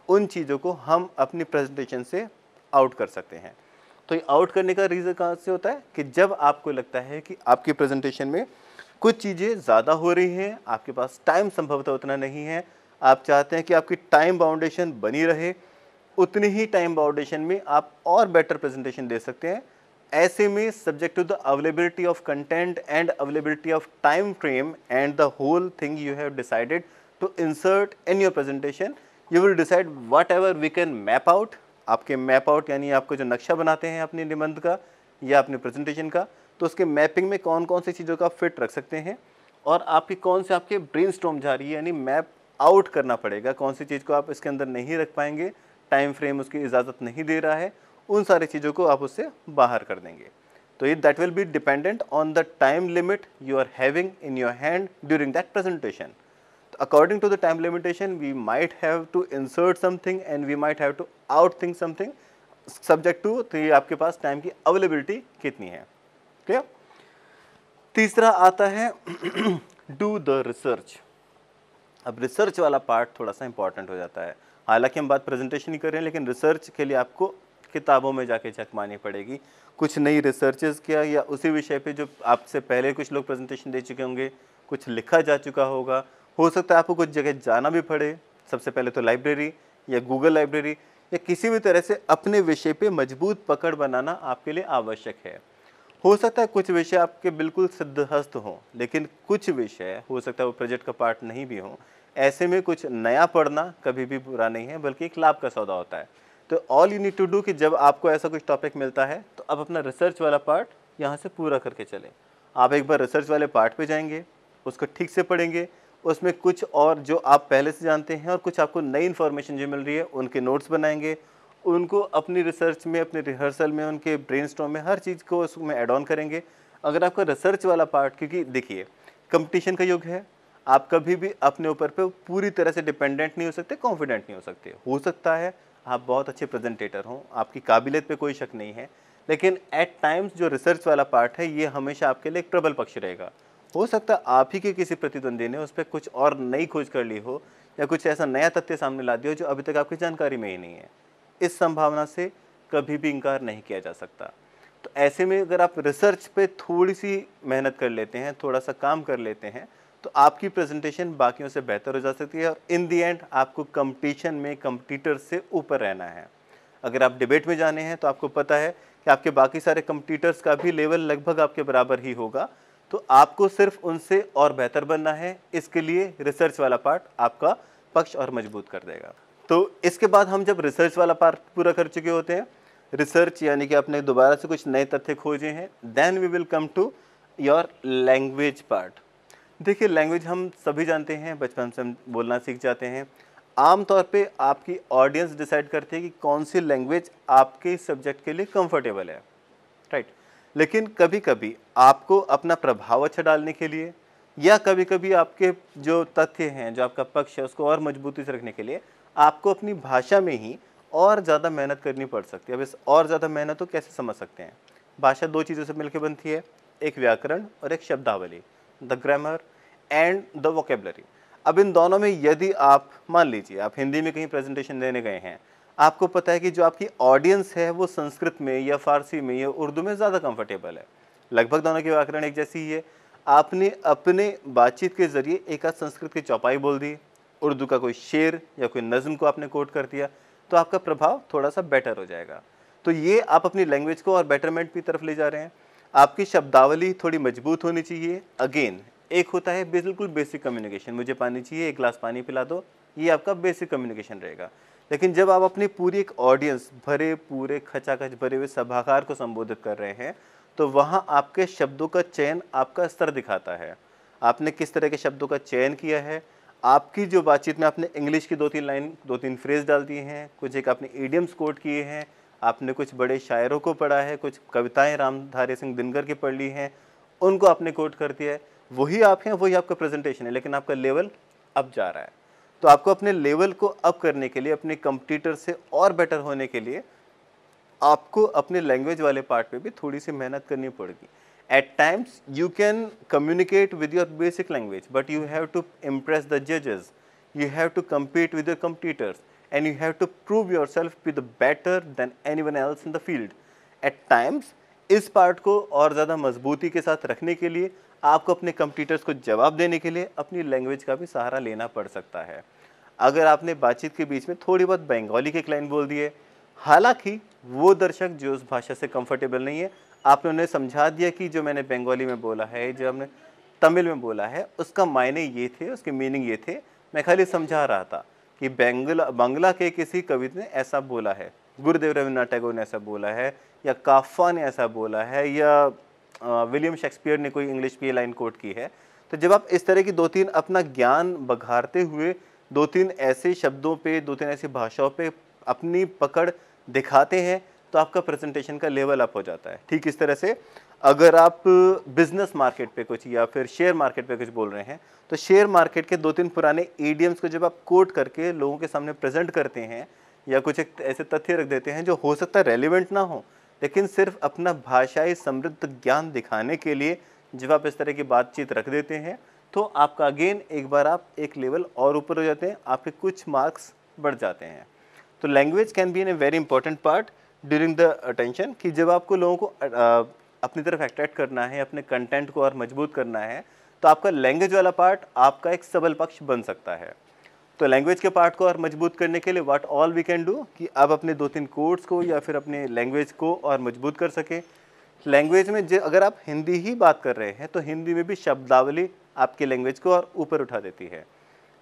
Speaker 1: उन चीज़ों को हम अपनी प्रेजेंटेशन से आउट कर सकते हैं। तो ये आउट करने का रीज़न कहाँ से होता है कि जब आपको लगता है कि आपकी प्रेजेंटेशन में कुछ चीज़ें ज़्यादा हो रही हैं, आपके पास टाइम संभवतः उतना नहीं है, आप चाहते हैं कि आपकी टाइम बाउंडेशन बनी रहे, उतनी ही टाइम बाउंडेशन में आप और बेटर प्रेजेंटेशन दे सकते हैं। ऐसे में subject to the availability of content and availability of time frame and the whole thing you have decided to insert in your presentation, you will decide whatever we can map out. आपके map out यानी आपको जो नक्शा बनाते हैं अपने निबंध का या अपने प्रेजेंटेशन का, तो उसके मैपिंग में कौन कौन सी चीज़ों का फिट रख सकते हैं, और आपकी कौन से आपके ब्रेनस्टॉर्म जा रही है, यानी मैप आउट करना पड़ेगा कौन सी चीज़ को आप इसके अंदर नहीं रख पाएंगे, टाइम फ्रेम उसकी इजाज़त नहीं दे रहा है, उन सारी चीज़ों को आप उससे बाहर कर देंगे। तो ये that will be dependent on the time limit you are having in your hand during that presentation. According to the time limitation, we might have to insert something and we might have to outthink something, subject to तो ये आपके पास time की availability कितनी है। Clear? तीसरा आता है do the research. अब रिसर्च वाला पार्ट थोड़ा सा इंपॉर्टेंट हो जाता है। हालांकि हम बात प्रेजेंटेशन ही कर रहे हैं, लेकिन रिसर्च के लिए आपको किताबों में जाके चेक मारनी पड़ेगी, कुछ नई रिसर्चेस किया या उसी विषय पे जो आपसे पहले कुछ लोग प्रेजेंटेशन दे चुके होंगे, कुछ लिखा जा चुका होगा, हो सकता है आपको कुछ जगह जाना भी पड़े। सबसे पहले तो लाइब्रेरी या गूगल लाइब्रेरी या किसी भी तरह से अपने विषय पे मजबूत पकड़ बनाना आपके लिए आवश्यक है। हो सकता है कुछ विषय आपके बिल्कुल सिद्धहस्त हों, लेकिन कुछ विषय हो सकता है वो प्रोजेक्ट का पार्ट नहीं भी हों। ऐसे में कुछ नया पढ़ना कभी भी बुरा नहीं है, बल्कि एक लाभ का सौदा होता है। तो all you need to do कि जब आपको ऐसा कुछ टॉपिक मिलता है, तो अब अपना रिसर्च वाला पार्ट यहाँ से पूरा करके चलें। आप एक बार रिसर्च वाले पार्ट पे जाएंगे, उसको ठीक से पढ़ेंगे, उसमें कुछ और जो आप पहले से जानते हैं और कुछ आपको नई इन्फॉर्मेशन जो मिल रही है, उनके नोट्स बनाएंगे, उनको अपनी रिसर्च में, अपने रिहर्सल में, उनके ब्रेनस्टॉर्म में हर चीज़ को उसमें ऐड ऑन करेंगे। अगर आपका रिसर्च वाला पार्ट, क्योंकि देखिए कंपटीशन का युग है, आप कभी भी अपने ऊपर पे पूरी तरह से डिपेंडेंट नहीं हो सकते, कॉन्फिडेंट नहीं हो सकते। हो सकता है आप बहुत अच्छे प्रेजेंटेटर हों, आपकी काबिलियत पे कोई शक नहीं है, लेकिन एट टाइम्स जो रिसर्च वाला पार्ट है, ये हमेशा आपके लिए एक प्रबल पक्ष रहेगा। हो सकता है आप ही के किसी प्रतिद्वंदी ने उस पर कुछ और नई खोज कर ली हो या कुछ ऐसा नया तथ्य सामने ला दिया हो जो अभी तक आपकी जानकारी में ही नहीं है। इस संभावना से कभी भी इनकार नहीं किया जा सकता। तो ऐसे में अगर आप रिसर्च पे थोड़ी सी मेहनत कर लेते हैं, थोड़ा सा काम कर लेते हैं, तो आपकी प्रेजेंटेशन बाकियों से बेहतर हो जा सकती है और इन दी एंड आपको कंपटीशन में कंपटीटर से ऊपर रहना है। अगर आप डिबेट में जाने हैं तो आपको पता है कि आपके बाकी सारे कंपटीटर्स का भी लेवल लगभग आपके बराबर ही होगा, तो आपको सिर्फ उनसे और बेहतर बनना है। इसके लिए रिसर्च वाला पार्ट आपका पक्ष और मजबूत कर देगा। तो इसके बाद हम जब रिसर्च वाला पार्ट पूरा कर चुके होते हैं, रिसर्च यानी कि आपने दोबारा से कुछ नए तथ्य खोजे हैं, then we will come to your language part. देखिए लैंग्वेज हम सभी जानते हैं, बचपन से हम बोलना सीख जाते हैं। आमतौर पे आपकी ऑडियंस डिसाइड करती है कि कौन सी लैंग्वेज आपके सब्जेक्ट के लिए कंफर्टेबल है, राइट। लेकिन कभी कभी आपको अपना प्रभाव अच्छा डालने के लिए या कभी कभी आपके जो तथ्य हैं, जो आपका पक्ष है, उसको और मजबूती से रखने के लिए आपको अपनी भाषा में ही और ज़्यादा मेहनत करनी पड़ सकती है। अब इस और ज़्यादा मेहनत को कैसे समझ सकते हैं? भाषा दो चीज़ों से मिलकर बनती है, एक व्याकरण और एक शब्दावली, the grammar and the vocabulary. अब इन दोनों में यदि आप मान लीजिए आप हिंदी में कहीं प्रेजेंटेशन देने गए हैं, आपको पता है कि जो आपकी ऑडियंस है वो संस्कृत में या फारसी में या उर्दू में ज़्यादा कंफर्टेबल है, लगभग दोनों की व्याकरण एक जैसी ही है। आपने अपने बातचीत के ज़रिए एक आध संस्कृत की चौपाई बोल दी, उर्दू का कोई शेर या कोई नज़्म को आपने कोट कर दिया, तो आपका प्रभाव थोड़ा सा बेटर हो जाएगा। तो ये आप अपनी लैंग्वेज को और बेटरमेंट की तरफ ले जा रहे हैं। आपकी शब्दावली थोड़ी मजबूत होनी चाहिए। अगेन, एक होता है बिल्कुल बेसिक कम्युनिकेशन, मुझे पानी चाहिए, एक गिलास पानी पिला दो, ये आपका बेसिक कम्युनिकेशन रहेगा। लेकिन जब आप अपनी पूरी एक ऑडियंस, भरे पूरे खचाखच भरे हुए सभागार को संबोधित कर रहे हैं, तो वहाँ आपके शब्दों का चयन आपका स्तर दिखाता है। आपने किस तरह के शब्दों का चयन किया है, आपकी जो बातचीत में आपने इंग्लिश की 2-3 लाइन 2-3 फ्रेज डाल दिए हैं, कुछ एक आपने इडियम्स कोट किए हैं, आपने कुछ बड़े शायरों को पढ़ा है, कुछ कविताएं रामधारी सिंह दिनकर की पढ़ ली हैं, उनको आपने कोट कर दिया है, वही आप हैं, वही आपका प्रेजेंटेशन है, लेकिन आपका लेवल अप जा रहा है। तो आपको अपने लेवल को अप करने के लिए, अपने कंपटीटर से और बेटर होने के लिए आपको अपने लैंग्वेज वाले पार्ट पे भी थोड़ी सी मेहनत करनी पड़ेगी। At times you can communicate with your basic language, but you have to impress the जजेस, you have to compete with your competitors, and you have to prove yourself to be the better than anyone else in the field. At times इस part को और ज़्यादा मजबूती के साथ रखने के लिए आपको अपने कंपटीटर्स को जवाब देने के लिए अपनी लैंग्वेज का भी सहारा लेना पड़ सकता है। अगर आपने बातचीत के बीच में थोड़ी बहुत बंगाली के क्लाइन बोल दिए, हालांकि वो दर्शक जो उस भाषा से कंफर्टेबल नहीं है, आपने उन्हें समझा दिया कि जो मैंने बंगाली में बोला है, जो हमने तमिल में बोला है, उसका मायने ये थे, उसके मीनिंग ये थे, मैं खाली समझा रहा था कि बांग्ला के किसी कवि ने ऐसा बोला है, गुरुदेव रविन्द्रनाथ टैगोर ने ऐसा बोला है, या काफ़ा ने ऐसा बोला है, या विलियम शेक्सपियर ने कोई इंग्लिश की लाइन कोट की है। तो जब आप इस तरह की 2-3 अपना ज्ञान बघारते हुए 2-3 ऐसे शब्दों पे, 2-3 ऐसी भाषाओं पे अपनी पकड़ दिखाते हैं, तो आपका प्रेजेंटेशन का लेवल अप हो जाता है। ठीक इस तरह से अगर आप बिजनेस मार्केट पे कुछ या फिर शेयर मार्केट पे कुछ बोल रहे हैं, तो शेयर मार्केट के 2-3 पुराने ईडियम्स को जब आप कोट करके लोगों के सामने प्रेजेंट करते हैं, या कुछ एक ऐसे तथ्य रख देते हैं जो हो सकता है रेलिवेंट ना हो, लेकिन सिर्फ अपना भाषाई समृद्ध ज्ञान दिखाने के लिए जब आप इस तरह की बातचीत रख देते हैं, तो आपका अगेन एक बार आप एक लेवल और ऊपर हो जाते हैं, आपके कुछ मार्क्स बढ़ जाते हैं। तो language can be an a very important part during the attention, कि जब आपको लोगों को अपनी तरफ अट्रैक्ट करना है, अपने कंटेंट को और मजबूत करना है, तो आपका लैंग्वेज वाला पार्ट आपका एक सबल पक्ष बन सकता है। तो लैंग्वेज के पार्ट को और मजबूत करने के लिए what all we can do, कि आप अपने 2-3 कोड्स को या फिर अपने लैंग्वेज को और मजबूत कर सकें। लैंग्वेज में अगर आप हिंदी ही बात कर रहे हैं, तो हिंदी में भी शब्दावली आपकी लैंग्वेज को और ऊपर उठा देती है।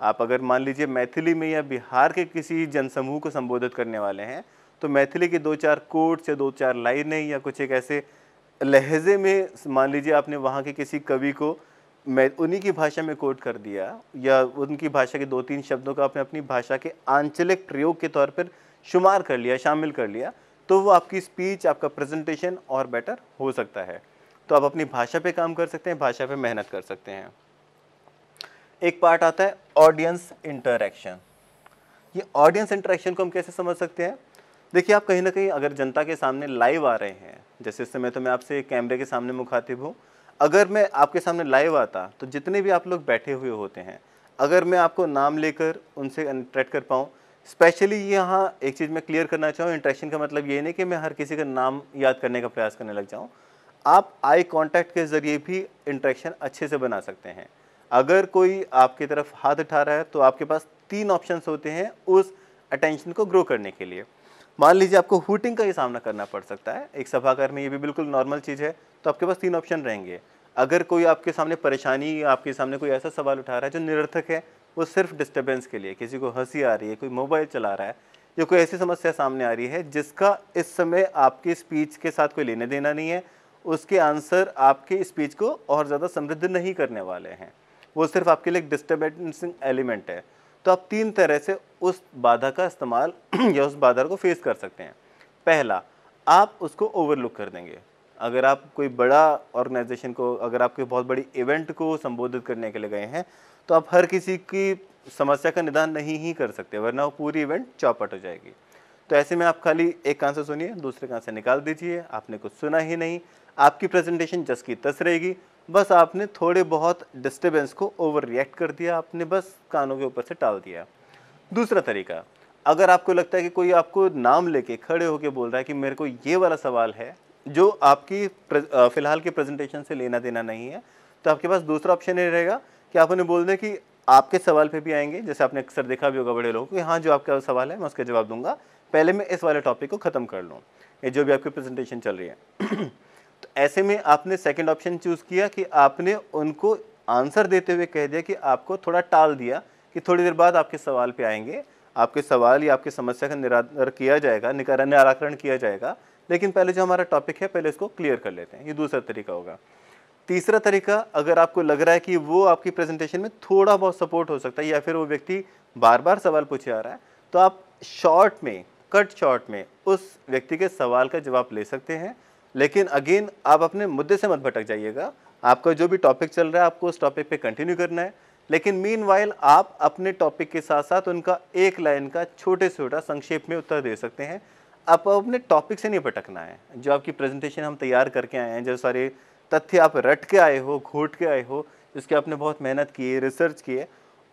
Speaker 1: आप अगर मान लीजिए मैथिली में या बिहार के किसी जनसमूह को संबोधित करने वाले हैं, तो मैथिली के 2-4 कोट्स या 2-4 लाइनें या कुछ एक ऐसे लहजे में, मान लीजिए आपने वहाँ के किसी कवि को मैं उन्हीं की भाषा में कोट कर दिया, या उनकी भाषा के 2-3 शब्दों का आपने अपनी भाषा के आंचलिक प्रयोग के तौर पर शुमार कर लिया, शामिल कर लिया, तो वो आपकी स्पीच, आपका प्रेजेंटेशन और बेटर हो सकता है। तो आप अपनी भाषा पे काम कर सकते हैं, भाषा पे मेहनत कर सकते हैं। एक पार्ट आता है ऑडियंस इंटरैक्शन। ये ऑडियंस इंटरैक्शन को हम कैसे समझ सकते हैं? देखिए, आप कहीं ना कहीं अगर जनता के सामने लाइव आ रहे हैं, जैसे इस समय तो मैं आपसे कैमरे के सामने मुखातिब हूँ, अगर मैं आपके सामने लाइव आता तो जितने भी आप लोग बैठे हुए होते हैं, अगर मैं आपको नाम लेकर उनसे इंटरेक्ट कर पाऊँ, स्पेशली यहाँ एक चीज़ मैं क्लियर करना चाहूँ, इंटरेक्शन का मतलब ये नहीं कि मैं हर किसी का नाम याद करने का प्रयास करने लग जाऊँ। आप आई कांटेक्ट के ज़रिए भी इंटरेक्शन अच्छे से बना सकते हैं। अगर कोई आपकी तरफ हाथ उठा रहा है, तो आपके पास 3 ऑप्शंस होते हैं उस अटेंशन को ग्रो करने के लिए। मान लीजिए आपको हुटिंग का ही सामना करना पड़ सकता है, एक सभागार में ये भी बिल्कुल नॉर्मल चीज़ है, तो आपके पास 3 ऑप्शन रहेंगे। अगर कोई आपके सामने परेशानी, आपके सामने कोई ऐसा सवाल उठा रहा है जो निरर्थक है, वो सिर्फ डिस्टर्बेंस के लिए, किसी को हंसी आ रही है, कोई मोबाइल चला रहा है, या कोई ऐसी समस्या सामने आ रही है जिसका इस समय आपकी स्पीच के साथ कोई लेने देना नहीं है, उसके आंसर आपकी स्पीच को और ज़्यादा समृद्ध नहीं करने वाले हैं, वो सिर्फ आपके लिए एक डिस्टर्बेंसिंग एलिमेंट है, तो आप 3 तरह से उस बाधा का इस्तेमाल या उस बाधा को फेस कर सकते हैं। पहला, आप उसको ओवरलुक कर देंगे। अगर आप कोई बड़ा ऑर्गेनाइजेशन को, अगर आप कोई बहुत बड़ी इवेंट को संबोधित करने के लिए गए हैं, तो आप हर किसी की समस्या का निदान नहीं ही कर सकते, वरना वो पूरी इवेंट चौपट हो जाएगी। तो ऐसे में आप खाली एक कान से सुनिए, दूसरे कान से निकाल दीजिए, आपने कुछ सुना ही नहीं, आपकी प्रेजेंटेशन जस की तस रहेगी, बस आपने थोड़े बहुत डिस्टर्बेंस को ओवर रिएक्ट कर दिया, आपने बस कानों के ऊपर से टाल दिया। दूसरा तरीका, अगर आपको लगता है कि कोई आपको नाम लेके खड़े होके बोल रहा है कि मेरे को ये वाला सवाल है जो आपकी फिलहाल के प्रेजेंटेशन से लेना देना नहीं है, तो आपके पास दूसरा ऑप्शन ये रहेगा कि आप उन्हें बोल दें कि आपके सवाल पे भी आएंगे। जैसे आपने अक्सर देखा भी होगा बड़े लोगों को कि हाँ, जो आपका सवाल है मैं उसका जवाब दूंगा, पहले मैं इस वाले टॉपिक को ख़त्म कर लूँ, ये जो भी आपकी प्रेजेंटेशन चल रही है। तो ऐसे में आपने सेकंड ऑप्शन चूज़ किया कि आपने उनको आंसर देते हुए कह दिया कि आपको थोड़ा टाल दिया कि थोड़ी देर बाद आपके सवाल पे आएंगे, आपके सवाल या आपकी समस्या का निराकरण किया जाएगा, निराकरण किया जाएगा, लेकिन पहले जो हमारा टॉपिक है पहले इसको क्लियर कर लेते हैं। ये दूसरा तरीका होगा। तीसरा तरीका, अगर आपको लग रहा है कि वो आपकी प्रेजेंटेशन में थोड़ा बहुत सपोर्ट हो सकता है या फिर वो व्यक्ति बार बार सवाल पूछे आ रहा है, तो आप शॉर्ट में, कट शॉर्ट में उस व्यक्ति के सवाल का जवाब ले सकते हैं। लेकिन अगेन आप अपने मुद्दे से मत भटक जाइएगा, आपका जो भी टॉपिक चल रहा है आपको उस टॉपिक पे कंटिन्यू करना है। लेकिन मीनवाइल आप अपने टॉपिक के साथ साथ उनका एक लाइन का छोटे से छोटा संक्षेप में उत्तर दे सकते हैं। आप अपने टॉपिक से नहीं भटकना है। जो आपकी प्रेजेंटेशन हम तैयार करके आए हैं, जो सारे तथ्य आप रट के आए हो, घोट के आए हो, जिसके आपने बहुत मेहनत की है, रिसर्च की है,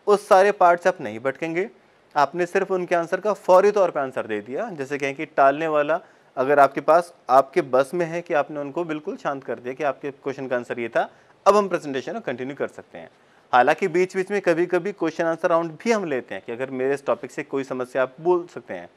Speaker 1: उस सारे पार्ट से आप नहीं भटकेंगे। आपने सिर्फ उनके आंसर का फौरी तौर पे आंसर दे दिया। जैसे कहें कि टालने वाला, अगर आपके पास आपके बस में है कि आपने उनको बिल्कुल शांत कर दिया कि आपके क्वेश्चन का आंसर ये था, अब हम प्रेजेंटेशन कंटिन्यू कर सकते हैं। हालांकि बीच बीच में कभी कभी क्वेश्चन आंसर राउंड भी हम लेते हैं कि अगर मेरे इस टॉपिक से कोई समस्या आप बोल सकते हैं,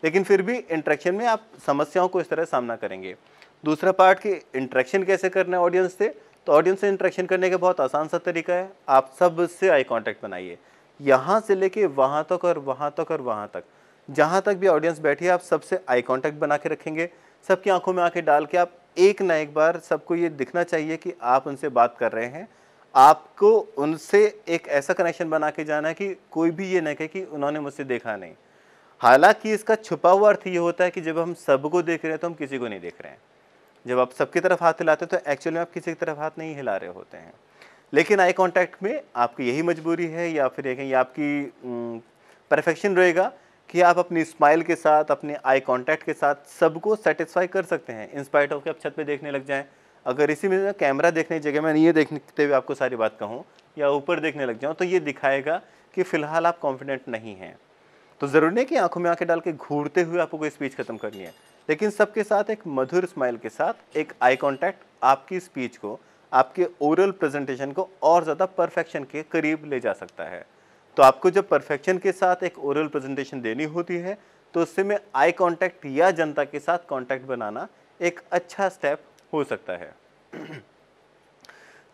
Speaker 1: लेकिन फिर भी इंटरेक्शन में आप समस्याओं को इस तरह सामना करेंगे। दूसरा पार्ट कि इंटरेक्शन कैसे करना है ऑडियंस से, तो ऑडियंस से इंटरेक्शन करने का बहुत आसान सा तरीका है, आप सबसे आई कांटेक्ट बनाइए, यहाँ से लेके वहाँ तक और वहाँ तक और वहाँ तक, जहाँ तक भी ऑडियंस बैठी है आप सबसे आई कांटेक्ट बना के रखेंगे। सबकी आंखों में आंखें डाल के आप एक ना एक बार सबको ये दिखना चाहिए कि आप उनसे बात कर रहे हैं। आपको उनसे एक ऐसा कनेक्शन बना के जाना है कि कोई भी ये ना कहे कि उन्होंने मुझसे देखा नहीं। हालांकि इसका छुपा हुआ अर्थ ये होता है कि जब हम सबको देख रहे हैं तो हम किसी को नहीं देख रहे हैं। जब आप सबकी तरफ हाथ हिलाते हैं तो एक्चुअली में आप किसी की तरफ हाथ नहीं हिला रहे होते हैं। लेकिन आई कांटेक्ट में आपकी यही मजबूरी है या फिर ये आपकी परफेक्शन रहेगा कि आप अपनी स्माइल के साथ, अपने आई कांटेक्ट के साथ सबको सेटिस्फाई कर सकते हैं, इंस्पाइट ऑफ कि आप छत पे देखने लग जाएं। अगर इसी में कैमरा देखने की जगह मैं ये देखते हुए आपको सारी बात कहूँ या ऊपर देखने लग जाऊँ, तो ये दिखाएगा कि फ़िलहाल आप कॉन्फिडेंट नहीं हैं। तो ज़रूरी नहीं कि आंखों में आंखें डाल के घूरते हुए आपको कोई स्पीच खत्म करनी है, लेकिन सबके साथ एक मधुर स्माइल के साथ एक आई कांटेक्ट आपकी स्पीच को, आपके ओरल प्रेजेंटेशन को और ज़्यादा परफेक्शन के करीब ले जा सकता है। तो आपको जब परफेक्शन के साथ एक ओरल प्रेजेंटेशन देनी होती है तो उससे में आई कांटेक्ट या जनता के साथ कांटेक्ट बनाना एक अच्छा स्टेप हो सकता है।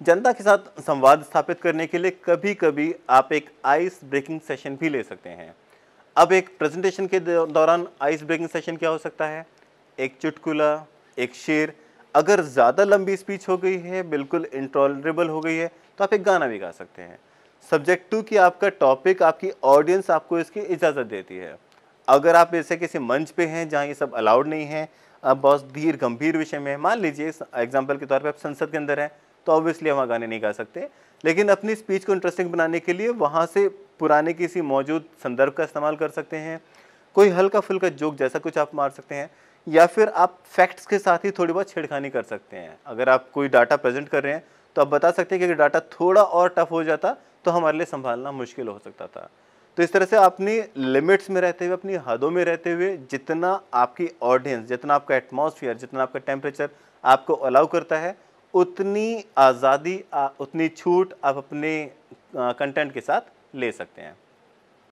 Speaker 1: जनता के साथ संवाद स्थापित करने के लिए कभी कभी आप एक आइस ब्रेकिंग सेशन भी ले सकते हैं। अब एक प्रेजेंटेशन के दौरान आइस ब्रेकिंग सेशन क्या हो सकता है? एक चुटकुला, एक शेर, अगर ज़्यादा लंबी स्पीच हो गई है, बिल्कुल इंटॉलरेबल हो गई है, तो आप एक गाना भी गा सकते हैं। सब्जेक्ट टू कि आपका टॉपिक, आपकी ऑडियंस आपको इसकी इजाज़त देती है। अगर आप ऐसे किसी मंच पे हैं जहाँ ये सब अलाउड नहीं है, आप बहुत धीर गंभीर विषय में, मान लीजिए एग्जाम्पल के तौर पे आप संसद के अंदर हैं, तो ऑब्वियसली वहाँ गाने नहीं गा सकते, लेकिन अपनी स्पीच को इंटरेस्टिंग बनाने के लिए वहाँ से पुराने किसी मौजूद संदर्भ का इस्तेमाल कर सकते हैं, कोई हल्का फुल्का जोक जैसा कुछ आप मार सकते हैं, या फिर आप फैक्ट्स के साथ ही थोड़ी बहुत छेड़खानी कर सकते हैं। अगर आप कोई डाटा प्रेजेंट कर रहे हैं तो आप बता सकते हैं कि अगर डाटा थोड़ा और टफ हो जाता तो हमारे लिए संभालना मुश्किल हो सकता था। तो इस तरह से अपनी लिमिट्स में रहते हुए, अपनी हदों में रहते हुए, जितना आपकी ऑडियंस, जितना आपका एटमॉस्फेयर, जितना आपका टेम्परेचर आपको अलाउ करता है, उतनी आज़ादी, उतनी छूट आप अपने कंटेंट के साथ ले सकते हैं।